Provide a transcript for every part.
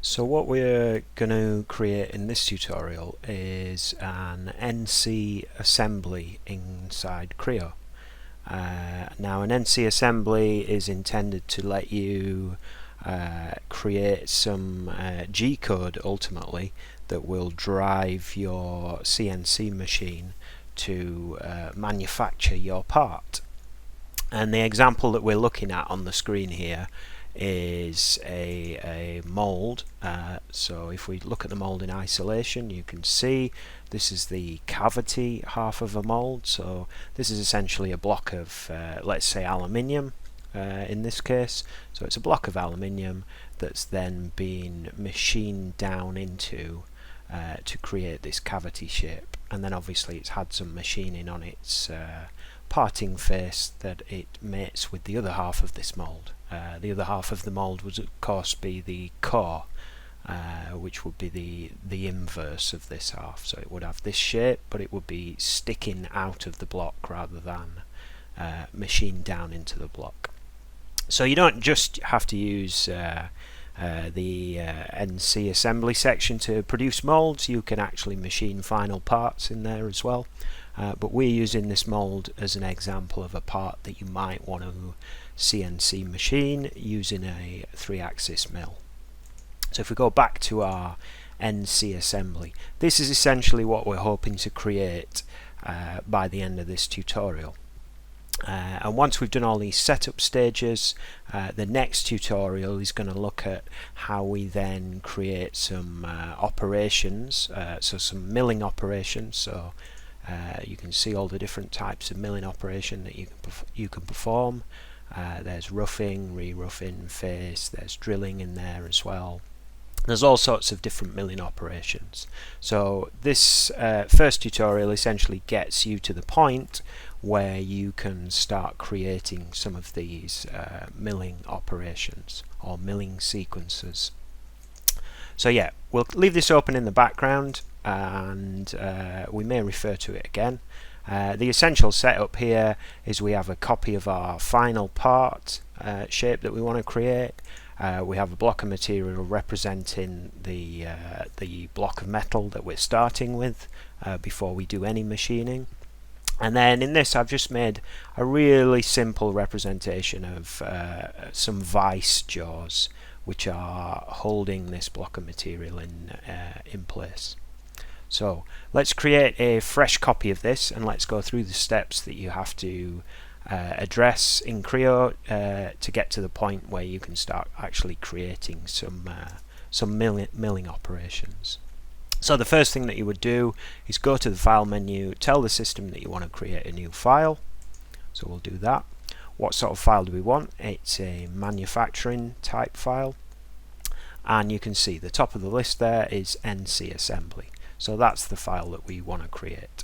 So what we're going to create in this tutorial is an NC assembly inside Creo. Now an NC assembly is intended to let you create some G code ultimately that will drive your CNC machine to manufacture your part. And the example that we're looking at on the screen here is a mold. So if we look at the mold in isolation, you can see this is the cavity half of a mold. So this is essentially a block of let's say aluminium in this case. So it's a block of aluminium that's then been machined down into to create this cavity shape, and then obviously it's had some machining on its parting face that it mates with the other half of this mold. The other half of the mold would of course be the core, which would be the inverse of this half. So it would have this shape, but it would be sticking out of the block rather than machined down into the block. So you don't just have to use the NC assembly section to produce molds. You can actually machine final parts in there as well. But we're using this mold as an example of a part that you might want to CNC machine using a 3-axis mill. So if we go back to our NC assembly, this is essentially what we're hoping to create by the end of this tutorial. And once we've done all these setup stages, the next tutorial is going to look at how we then create some operations, so some milling operations. So you can see all the different types of milling operation that you can perform. There's roughing, re-roughing, face, there's drilling in there as well. There's all sorts of different milling operations. So this first tutorial essentially gets you to the point where you can start creating some of these milling operations or milling sequences. So yeah, we'll leave this open in the background, and we may refer to it again. The essential setup here is we have a copy of our final part shape that we want to create. We have a block of material representing the block of metal that we're starting with before we do any machining. And then in this I've just made a really simple representation of some vice jaws which are holding this block of material in place. So let's create a fresh copy of this, and let's go through the steps that you have to address in Creo to get to the point where you can start actually creating some milling operations. So the first thing that you would do is go to the file menu, tell the system that you want to create a new file. So we'll do that. What sort of file do we want? It's a manufacturing type file, and you can see the top of the list there is NC assembly. So that's the file that we want to create.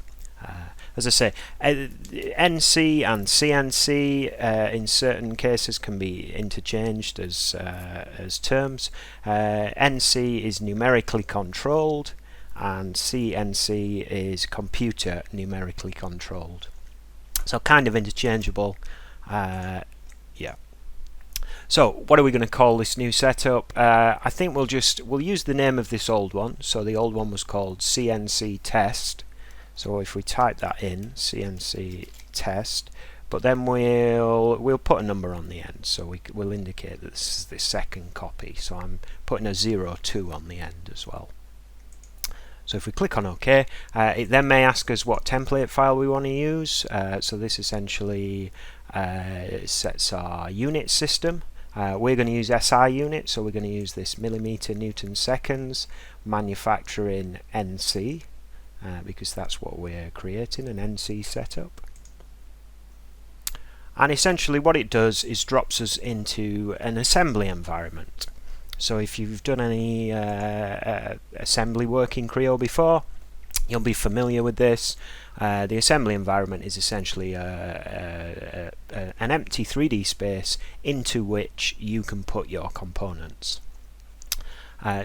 As I say, NC and CNC in certain cases can be interchanged as terms. NC is numerically controlled, and CNC is computer numerically controlled. So kind of interchangeable. Yeah. So what are we going to call this new setup? I think we'll use the name of this old one. So the old one was called CNC test. So if we type that in, CNC test, but then we'll put a number on the end, so we'll indicate that this is the second copy. So I'm putting a 02 on the end as well. So if we click on OK, it then may ask us what template file we want to use. So this essentially sets our unit system. We're going to use SI unit, so we're going to use this millimeter newton seconds manufacturing NC. Because that's what we're creating, an NC setup. And essentially what it does is drops us into an assembly environment. So if you've done any assembly work in Creo before, you'll be familiar with this. The assembly environment is essentially an empty 3D space into which you can put your components.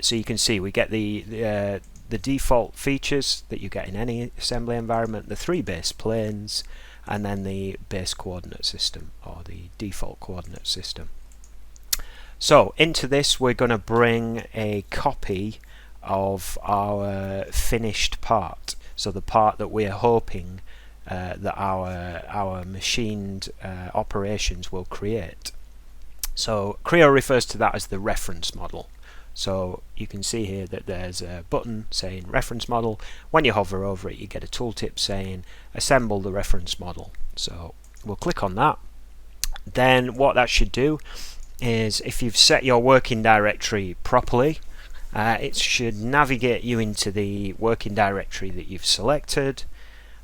So you can see we get the default features that you get in any assembly environment, the 3 base planes, and then the base coordinate system or the default coordinate system. So into this we're going to bring a copy of our finished part, so the part that we're hoping that our machined operations will create. So Creo refers to that as the reference model. So you can see here that there's a button saying reference model. When you hover over it, you get a tooltip saying assemble the reference model. So we'll click on that. Then what that should do is, if you've set your working directory properly, it should navigate you into the working directory that you've selected,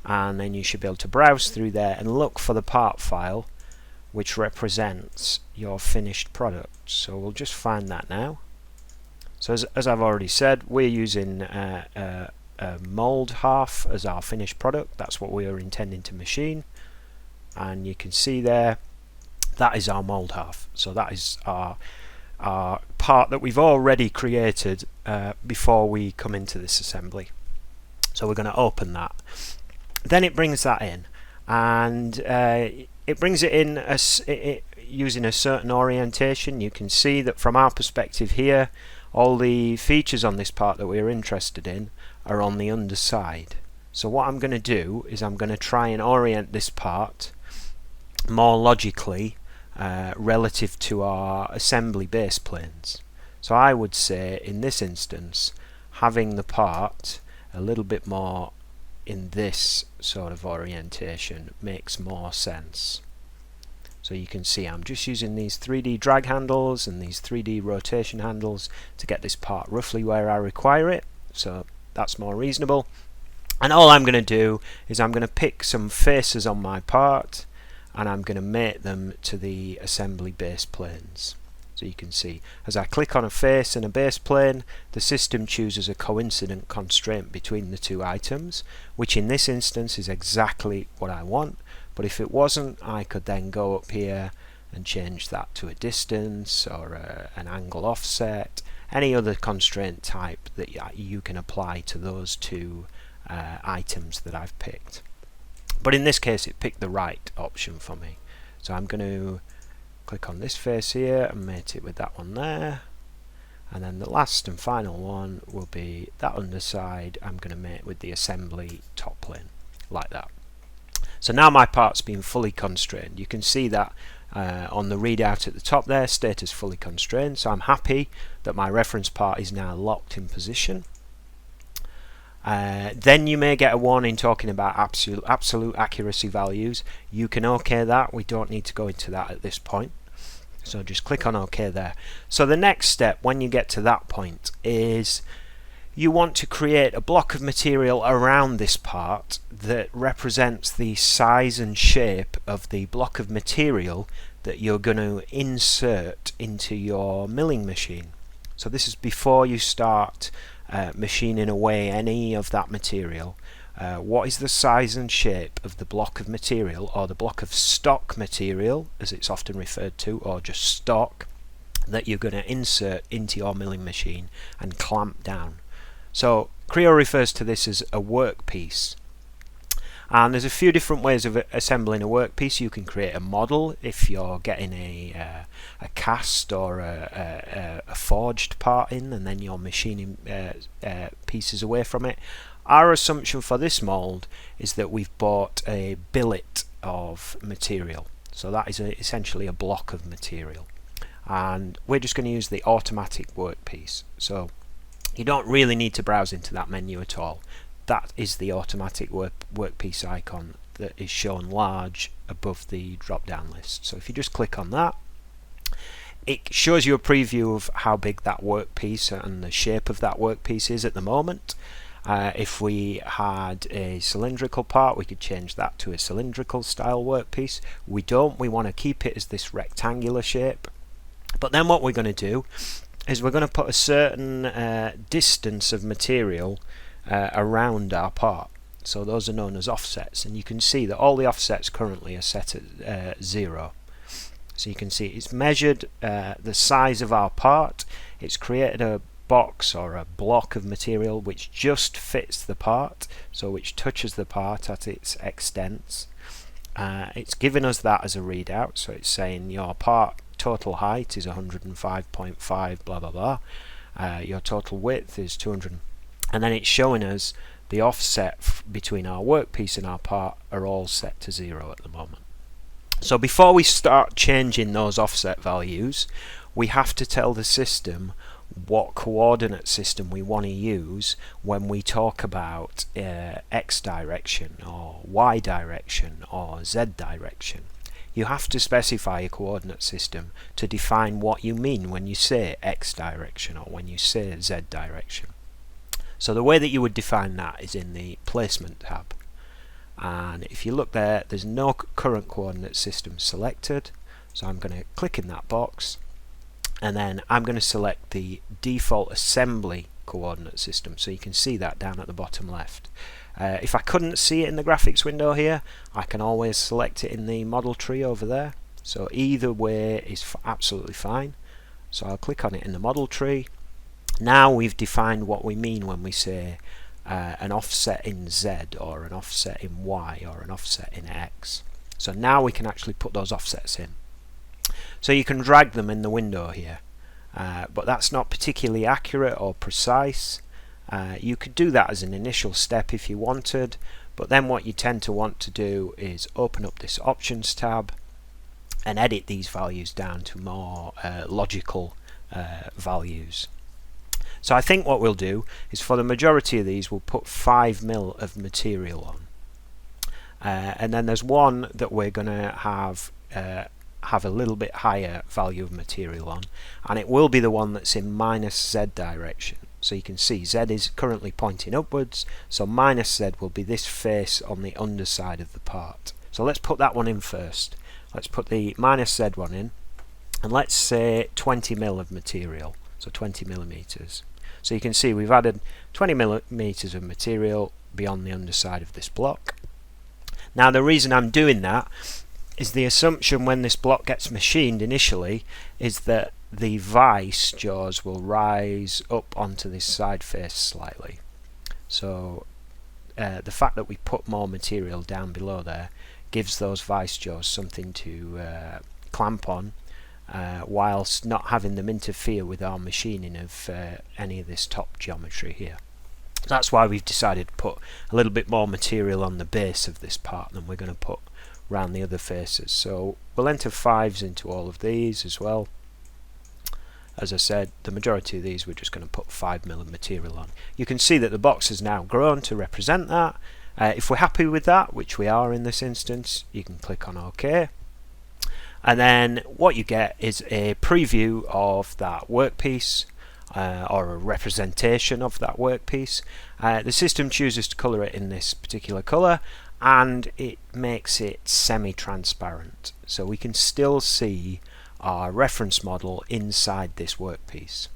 and then you should be able to browse through there and look for the part file which represents your finished product. So we'll just find that now. So as I've already said, we're using a mold half as our finished product. That's what we are intending to machine, and you can see there that is our mold half. So that is our part that we've already created before we come into this assembly. So we're going to open that. Then it brings that in, and it brings it in using a certain orientation. You can see that from our perspective here, all the features on this part that we're interested in are on the underside. So what I'm going to do is I'm going to try and orient this part more logically relative to our assembly base planes. So I would say in this instance, having the part a little bit more in this sort of orientation makes more sense. So you can see I'm just using these 3D drag handles and these 3D rotation handles to get this part roughly where I require it. So that's more reasonable. And all I'm going to do is I'm going to pick some faces on my part, and I'm going to mate them to the assembly base planes. So you can see as I click on a face and a base plane, the system chooses a coincident constraint between the two items, which in this instance is exactly what I want. But if it wasn't, I could then go up here and change that to a distance or an angle offset, any other constraint type that you can apply to those two items that I've picked. But in this case it picked the right option for me. So I'm going to click on this face here and mate it with that one there, and then the last and final one will be that underside. I'm going to mate with the assembly top plane like that. So now my part's been fully constrained. You can see that on the readout at the top there, status fully constrained. So I'm happy that my reference part is now locked in position. Then you may get a warning talking about absolute accuracy values. You can OK that. We don't need to go into that at this point. So just click on OK there. So the next step when you get to that point is you want to create a block of material around this part that represents the size and shape of the block of material that you're going to insert into your milling machine. So this is before you start machining away any of that material. What is the size and shape of the block of material, or the block of stock material as it's often referred to, or just stock, that you're going to insert into your milling machine and clamp down? So Creo refers to this as a workpiece. And there's a few different ways of assembling a workpiece. You can create a model if you're getting a cast or a forged part in, and then you're machining pieces away from it. Our assumption for this mold is that we've bought a billet of material. So that is essentially a block of material. And we're just going to use the automatic workpiece. So you don't really need to browse into that menu at all. That is the automatic workpiece icon that is shown large above the drop down list. So if you just click on that, it shows you a preview of how big that workpiece and the shape of that workpiece is at the moment. If we had a cylindrical part, we could change that to a cylindrical style workpiece. We don't. We want to keep it as this rectangular shape. But then what we're going to do is we're going to put a certain distance of material around our part. So those are known as offsets, and you can see that all the offsets currently are set at 0. So you can see it's measured the size of our part. It's created a box or a block of material which just fits the part, so which touches the part at its extents. It's given us that as a readout, so it's saying your part total height is 105.5 blah blah blah, your total width is 200, and then it's showing us the offset between our workpiece and our part are all set to 0 at the moment. So before we start changing those offset values, we have to tell the system what coordinate system we want to use when we talk about X direction or Y direction or Z direction. You have to specify a coordinate system to define what you mean when you say X direction or when you say Z direction. So the way that you would define that is in the placement tab, and if you look there, there's no current coordinate system selected, so I'm going to click in that box, and then I'm going to select the default assembly coordinate system, so you can see that down at the bottom left. If I couldn't see it in the graphics window here, I can always select it in the model tree over there, so either way is absolutely fine. So I'll click on it in the model tree. Now we've defined what we mean when we say an offset in Z or an offset in Y or an offset in X. So now we can actually put those offsets in. So you can drag them in the window here, but that's not particularly accurate or precise. You could do that as an initial step if you wanted, but then what you tend to want to do is open up this options tab and edit these values down to more logical values. So I think what we'll do is for the majority of these we'll put 5mm of material on, and then there's one that we're going to have a little bit higher value of material on, and it will be the one that's in -Z direction. So you can see Z is currently pointing upwards, so -Z will be this face on the underside of the part. So let's put that one in first. Let's put the -Z one in, and let's say 20mm of material, so 20mm. So you can see we've added 20mm of material beyond the underside of this block. Now the reason I'm doing that is the assumption when this block gets machined initially is that the vice jaws will rise up onto this side face slightly. So the fact that we put more material down below there gives those vice jaws something to clamp on, whilst not having them interfere with our machining of any of this top geometry here. That's why we've decided to put a little bit more material on the base of this part than we're going to put around the other faces. So we'll enter 5s into all of these as well. As I said, the majority of these we're just going to put 5mm of material on. You can see that the box has now grown to represent that. If we're happy with that, which we are in this instance, you can click on OK. And then what you get is a preview of that workpiece, or a representation of that workpiece. The system chooses to colour it in this particular colour, and it makes it semi-transparent, so we can still see our reference model inside this workpiece.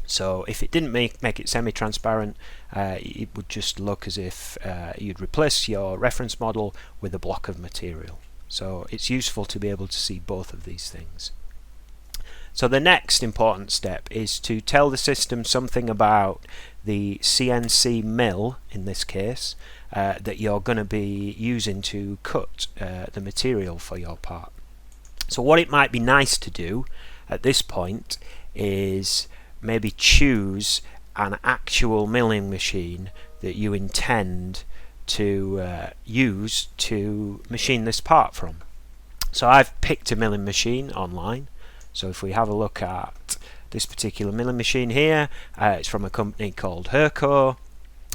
So if it didn't make it semi-transparent, it would just look as if you'd replace your reference model with a block of material. So it's useful to be able to see both of these things. So the next important step is to tell the system something about the CNC mill, in this case, that you're going to be using to cut the material for your part. So what it might be nice to do at this point is maybe choose an actual milling machine that you intend to use to machine this part from. So I've picked a milling machine online. So if we have a look at this particular milling machine here, it's from a company called Creo.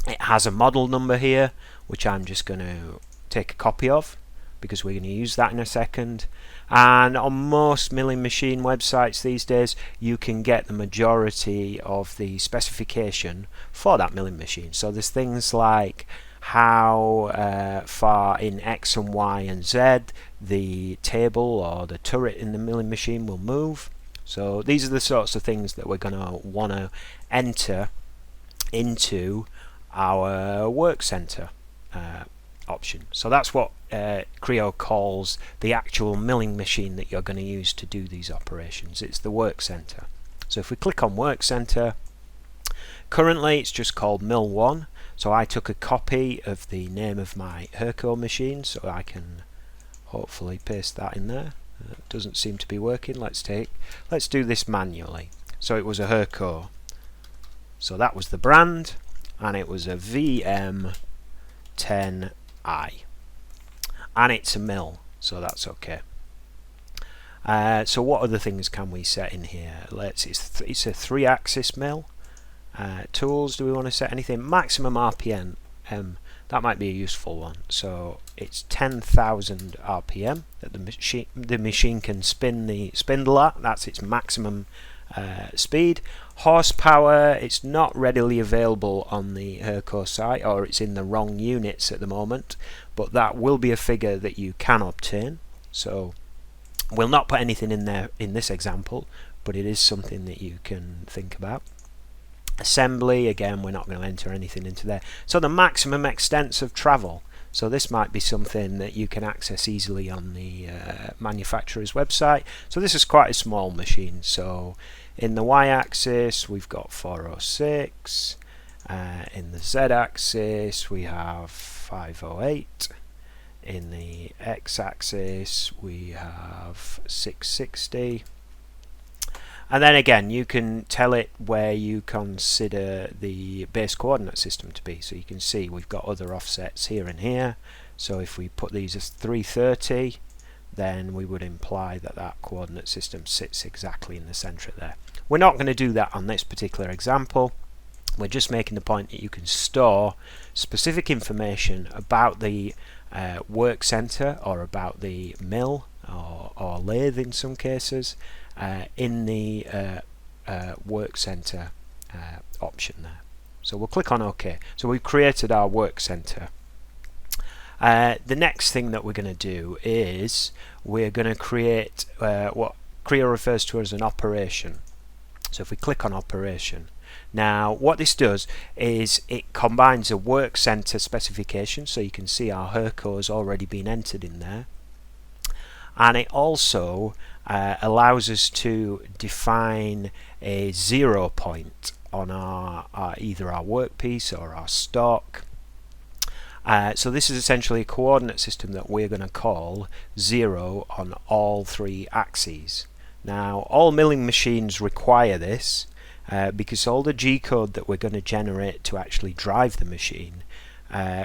It has a model number here, which I'm just going to take a copy of because we're going to use that in a second. And on most milling machine websites these days, you can get the majority of the specification for that milling machine. So there's things like how far in X and Y and Z the table or the turret in the milling machine will move. So these are the sorts of things that we're going to want to enter into our work center option. So that's what Creo calls the actual milling machine that you're going to use to do these operations. It's the work center. So if we click on work center, currently it's just called Mill 1. So I took a copy of the name of my Creo machine, so I can hopefully paste that in there. Doesn't seem to be working. Let's do this manually. So it was a Herco. So that was the brand, and it was a VM10i, and it's a mill, so that's okay. So what other things can we set in here? It's a 3-axis mill. Tools, do we want to set anything? Maximum RPM, that might be a useful one. So it's 10,000 RPM that the machine can spin the spindle at. That's its maximum speed. Horsepower, it's not readily available on the Herco site, or it's in the wrong units at the moment, but that will be a figure that you can obtain. So we'll not put anything in there in this example, but it is something that you can think about. Assembly, again, we're not going to enter anything into there. So the maximum extents of travel. So this might be something that you can access easily on the manufacturer's website. So this is quite a small machine. So in the y-axis we've got 406. In the z-axis we have 508. In the x-axis we have 660. And then again, you can tell it where you consider the base coordinate system to be. So you can see we've got other offsets here and here. So if we put these as 330, then we would imply that that coordinate system sits exactly in the center there. We're not going to do that on this particular example. We're just making the point that you can store specific information about the work center, or about the mill, or lathe in some cases, in the work center option there. So we'll click on OK. So we've created our work center. The next thing that we're going to do is we're going to create what Creo refers to as an operation. So if we click on operation, now what this does is it combines a work center specification, so you can see our Herco has already been entered in there, and it also allows us to define a 0 point on our either our workpiece or our stock. So this is essentially a coordinate system that we're going to call 0 on all 3 axes. Now all milling machines require this because all the G-code that we're going to generate to actually drive the machine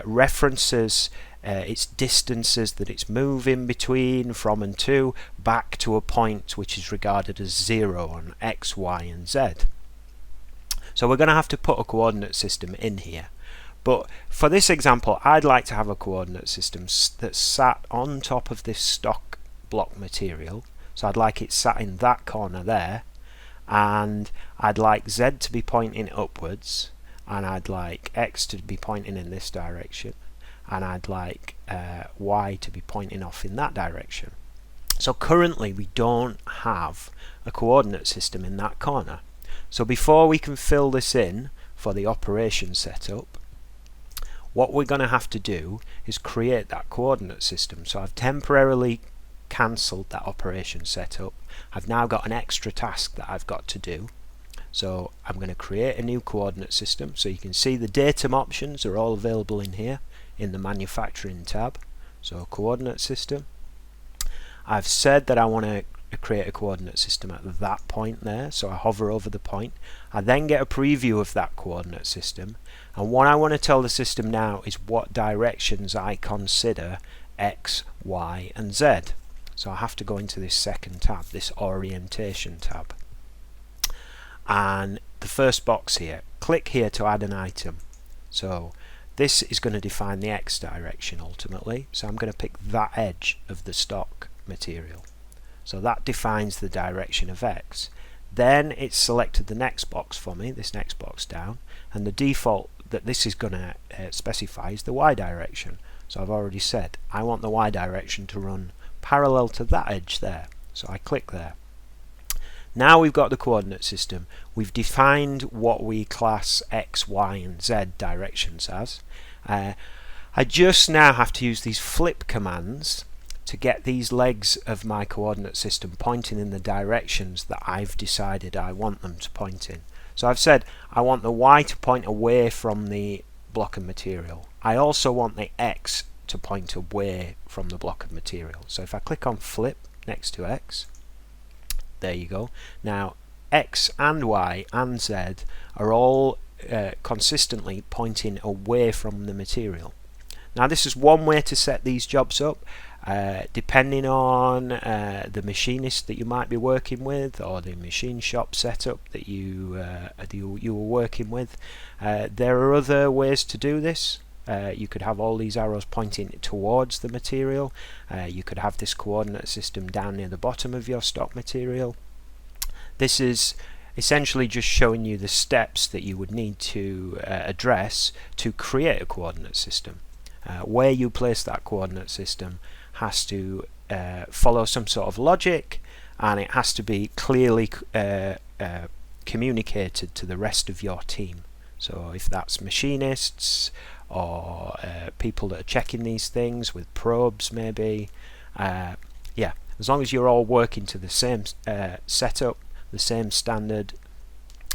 references its distances that it's moving between, from and to, back to a point which is regarded as 0 on X, Y and Z. So we're going to have to put a coordinate system in here. But for this example, I'd like to have a coordinate system that's sat on top of this stock block material. So I'd like it sat in that corner there, and I'd like Z to be pointing upwards, and I'd like X to be pointing in this direction, and I'd like Y to be pointing off in that direction. So currently we don't have a coordinate system in that corner. So before we can fill this in for the operation setup, what we're going to have to do is create that coordinate system. So I've temporarily cancelled that operation setup. I've now got an extra task that I've got to do. So I'm going to create a new coordinate system. So you can see the datum options are all available in here in the manufacturing tab. So coordinate system. I've said that I want to create a coordinate system at that point there, so I hover over the point. I then get a preview of that coordinate system, and what I want to tell the system now is what directions I consider X, Y and Z. So I have to go into this second tab, this orientation tab, and the first box here, click here to add an item. So this is going to define the X direction ultimately, so I'm going to pick that edge of the stock material. So that defines the direction of X. Then it's selected the next box for me, this next box down, and the default that this is going to specify is the Y direction. So I've already said I want the Y direction to run parallel to that edge there. So I click there. Now we've got the coordinate system. We've defined what we class X, Y and Z directions as. I just now have to use these flip commands to get these legs of my coordinate system pointing in the directions that I've decided I want them to point in. So I've said I want the Y to point away from the block of material. I also want the X to point away from the block of material. So if I click on flip, next to X. There you go. Now X and Y and Z are all consistently pointing away from the material. Now this is one way to set these jobs up. Depending on the machinist that you might be working with, or the machine shop setup that you were working with, there are other ways to do this. You could have all these arrows pointing towards the material. You could have this coordinate system down near the bottom of your stock material. This is essentially just showing you the steps that you would need to address to create a coordinate system. Where you place that coordinate system has to follow some sort of logic, and it has to be clearly communicated to the rest of your team. So if that's machinists or people that are checking these things with probes maybe, yeah, as long as you're all working to the same setup, the same standard,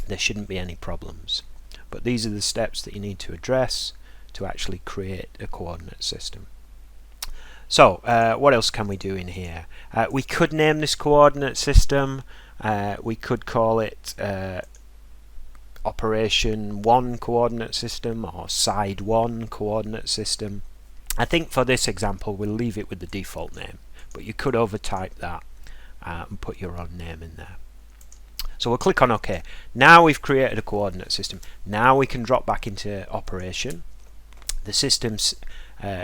there shouldn't be any problems. But these are the steps that you need to address to actually create a coordinate system. So what else can we do in here? We could name this coordinate system. We could call it Operation 1 coordinate system or Side 1 coordinate system. I think for this example we'll leave it with the default name, but you could overtype that and put your own name in there. So we'll click on OK. Now we've created a coordinate system. Now we can drop back into operation. The system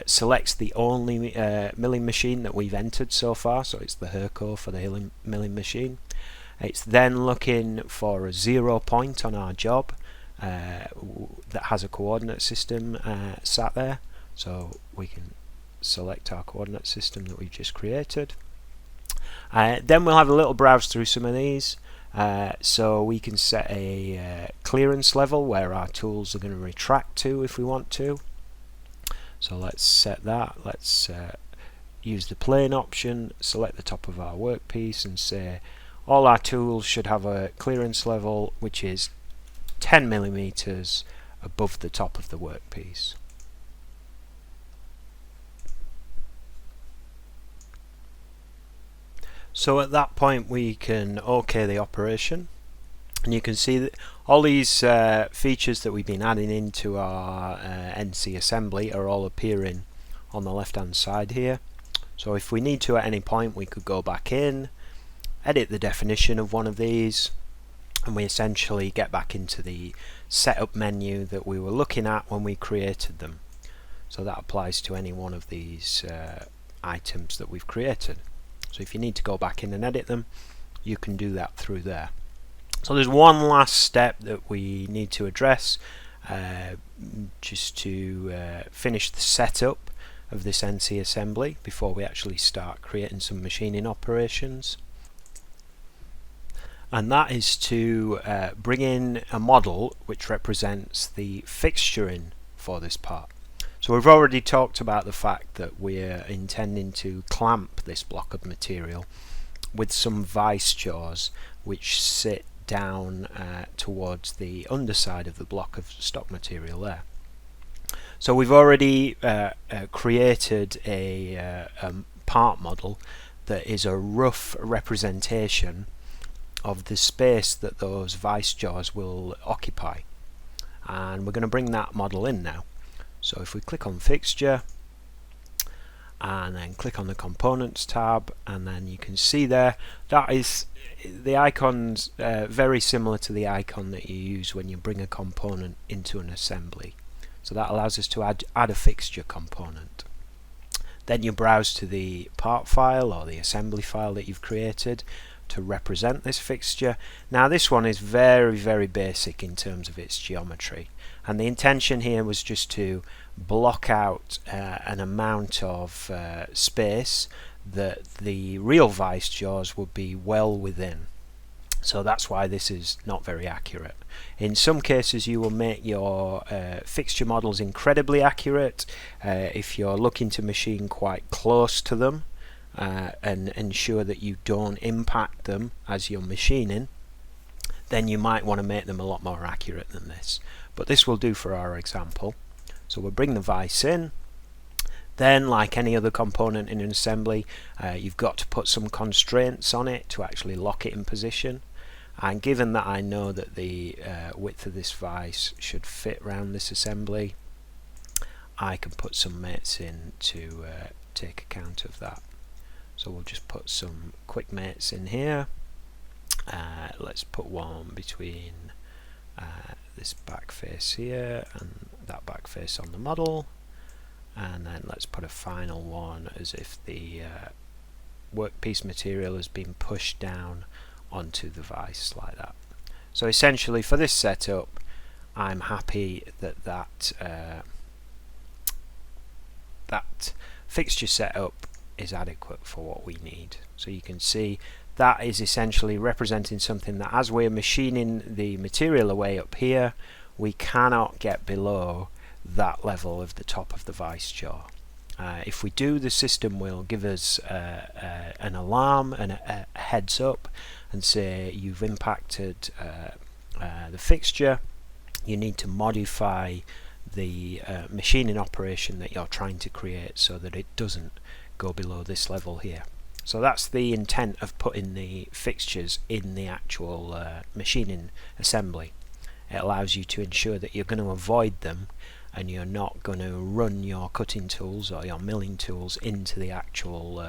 selects the only milling machine that we've entered so far, so it's the Herco for the milling machine. It's then looking for a 0 point on our job that has a coordinate system sat there, so we can select our coordinate system that we've just created. Then we'll have a little browse through some of these. So we can set a clearance level where our tools are going to retract to if we want to. So let's set that. Let's use the plane option, select the top of our workpiece and say all our tools should have a clearance level which is 10 millimeters above the top of the workpiece. So at that point we can OK the operation, and you can see that all these features that we've been adding into our NC assembly are all appearing on the left hand side here. So if we need to at any point, we could go back in, edit the definition of one of these, and we essentially get back into the setup menu that we were looking at when we created them. So that applies to any one of these items that we've created. So if you need to go back in and edit them, you can do that through there. So there's one last step that we need to address just to finish the setup of this NC assembly before we actually start creating some machining operations. And that is to bring in a model which represents the fixturing for this part. So we've already talked about the fact that we're intending to clamp this block of material with some vice jaws which sit down towards the underside of the block of stock material there. So we've already created a part model that is a rough representation of the space that those vice jaws will occupy, and we're going to bring that model in now. So if we click on fixture and then click on the components tab, and then you can see there that is the icon's very similar to the icon that you use when you bring a component into an assembly. So that allows us to add a fixture component. Then you browse to the part file or the assembly file that you've created to represent this fixture. Now this one is very basic in terms of its geometry, and the intention here was just to block out an amount of space that the real vice jaws would be well within. So that's why this is not very accurate. In some cases you will make your fixture models incredibly accurate if you're looking to machine quite close to them and ensure that you don't impact them as you're machining. Then you might want to make them a lot more accurate than this, but this will do for our example. So we'll bring the vice in, Then, like any other component in an assembly, you've got to put some constraints on it to actually lock it in position. And given that I know that the width of this vise should fit around this assembly, I can put some mates in to take account of that. So we'll just put some quick mates in here. Let's put one between this back face here and that back face on the model. And then let's put a final one as if the workpiece material has been pushed down onto the vise like that. So essentially for this setup, I'm happy that that fixture setup is adequate for what we need. So you can see that is essentially representing something that as we're machining the material away up here, we cannot get below that level of the top of the vise jaw. If we do, the system will give us an alarm and a heads up and say you've impacted the fixture. You need to modify the machining operation that you're trying to create so that it doesn't go below this level here. So that's the intent of putting the fixtures in the actual machining assembly. It allows you to ensure that you're going to avoid them and you're not going to run your cutting tools or your milling tools into the actual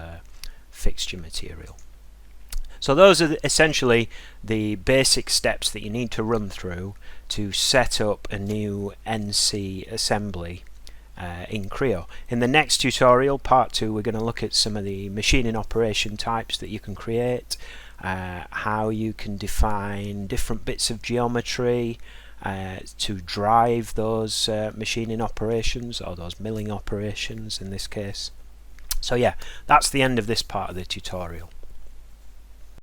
fixture material. So those are essentially the basic steps that you need to run through to set up a new NC assembly in Creo. In the next tutorial, part 2, we're going to look at some of the machining operation types that you can create, how you can define different bits of geometry to drive those machining operations, or those milling operations in this case. So yeah, that's the end of this part of the tutorial.